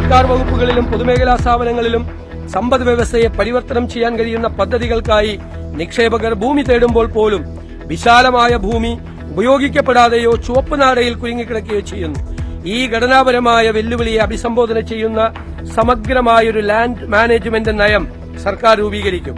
സർക്കാർ വകുപ്പുകളിലും പൊതുമേഖലാ സ്ഥാപനങ്ങളിലും സമ്പദ് വ്യവസ്ഥയെ പരിവർത്തനം ചെയ്യാൻ കഴിയുന്ന പദ്ധതികൾക്കായി നിക്ഷേപകർ ഭൂമി തേടുമ്പോൾ പോലും വിശാലമായ ഭൂമി ഉപയോഗിക്കപ്പെടാതെയോ ചുവപ്പ് നാടയിൽ കുരുങ്ങിക്കിടക്കുകയോ ചെയ്യുന്നു. ഈ ഘടനാപരമായ വെല്ലുവിളിയെ അഭിസംബോധന ചെയ്യുന്ന സമഗ്രമായൊരു ലാൻഡ് മാനേജ്മെന്റ് നയം സർക്കാർ രൂപീകരിക്കും.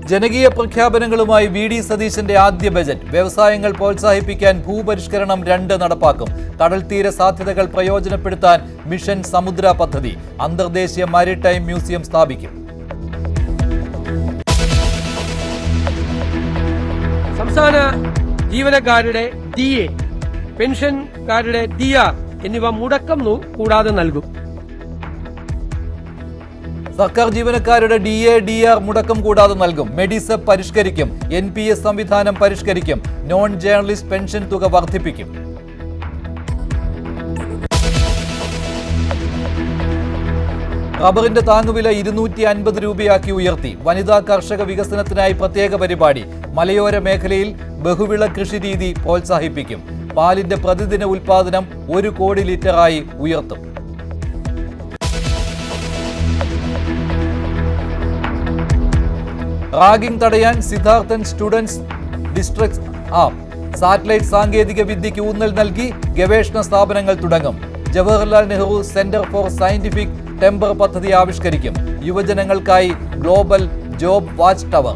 ജനകീയ പ്രഖ്യാപനങ്ങളുമായി വി ഡി സതീശന്റെ ആദ്യ ബജറ്റ്. വ്യവസായങ്ങൾ പ്രോത്സാഹിപ്പിക്കാൻ ഭൂപരിഷ്കരണം 2 നടപ്പാക്കും. കടൽത്തീര സാധ്യതകൾ പ്രയോജനപ്പെടുത്താൻ മിഷൻ സമുദ്ര പദ്ധതി. അന്തർദേശീയ മാരിടൈം മ്യൂസിയം സ്ഥാപിക്കും. സംസ്ഥാന ജീവനക്കാരുടെ DA, പെൻഷൻകാരുടെ DR എന്നിവ മുടക്കം കൂടാതെ നൽകും. സർക്കാർ ജീവനക്കാരുടെ DA, DR മുടക്കം കൂടാതെ നൽകും. മെഡിസെപ് പരിഷ്കരിക്കും. NPS സംവിധാനം പരിഷ്കരിക്കും. നോൺ ജേർണലിസ്റ്റ് പെൻഷൻ തുക വർദ്ധിപ്പിക്കും. റബ്ബറിന്റെ താങ്ങുവില 250 രൂപയാക്കി ഉയർത്തി. വനിതാ കർഷക വികസനത്തിനായി പ്രത്യേക പരിപാടി. മലയോര മേഖലയിൽ ബഹുവിള കൃഷിരീതി പ്രോത്സാഹിപ്പിക്കും. പാലിന്റെ പ്രതിദിന ഉൽപാദനം 1 കോടി ലിറ്ററായി ഉയർത്തും. റാഗിംഗ് തടയാൻ Siddharthan students district app. Satellite സാങ്കേതിക വിദ്യയ്ക്ക് ഊന്നൽ നൽകി ഗവേഷണ സ്ഥാപനങ്ങൾ തുടങ്ങും. Jawaharlal Nehru centre for scientific temper പദ്ധതി ആവിഷ്കരിക്കും. യുവജനങ്ങൾക്കായി global job watch tower.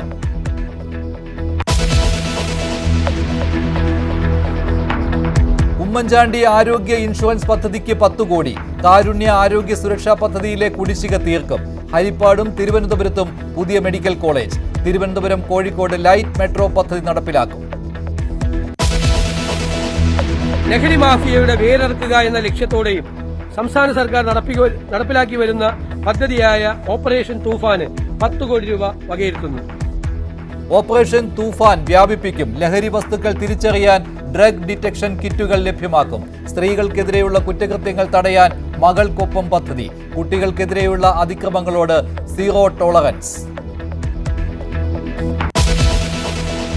Oommen Chandy ആരോഗ്യ ഇൻഷുറൻസ് പദ്ധതിക്ക് 10 കോടി. കാരുണ്യ ആരോഗ്യ സുരക്ഷാ പദ്ധതിയിലെ കുടിശ്ശിക തീർക്കും. ഹരിപ്പാടും തിരുവനന്തപുരത്തും പുതിയ medical college. Thiruvananthapuram Kozhikode light metro പദ്ധതി നടപ്പിലാക്കും. ലഹരി മാഫിയയുടെ വേരറുക്കുക എന്ന ലക്ഷ്യത്തോടെയും സംസ്ഥാന സർക്കാർ നടപ്പിലാക്കി വരുന്ന പദ്ധതിയായ ഓപ്പറേഷൻ തൂഫാന് 10 കോടി രൂപ വകയിരുത്തുന്നു. ഓപ്പറേഷൻ തൂഫാൻ വ്യാപിപ്പിക്കും. ലഹരി വസ്തുക്കൾ തിരിച്ചറിയാൻ ഡ്രഗ് ഡിറ്റക്ഷൻ കിറ്റുകൾ ലഭ്യമാക്കും. സ്ത്രീകൾക്കെതിരെയുള്ള കുറ്റകൃത്യങ്ങൾ തടയാൻ മകൾക്കൊപ്പം പദ്ധതി. കുട്ടികൾക്കെതിരെയുള്ള അതിക്രമങ്ങളോട് 0 ടോളറൻസ്.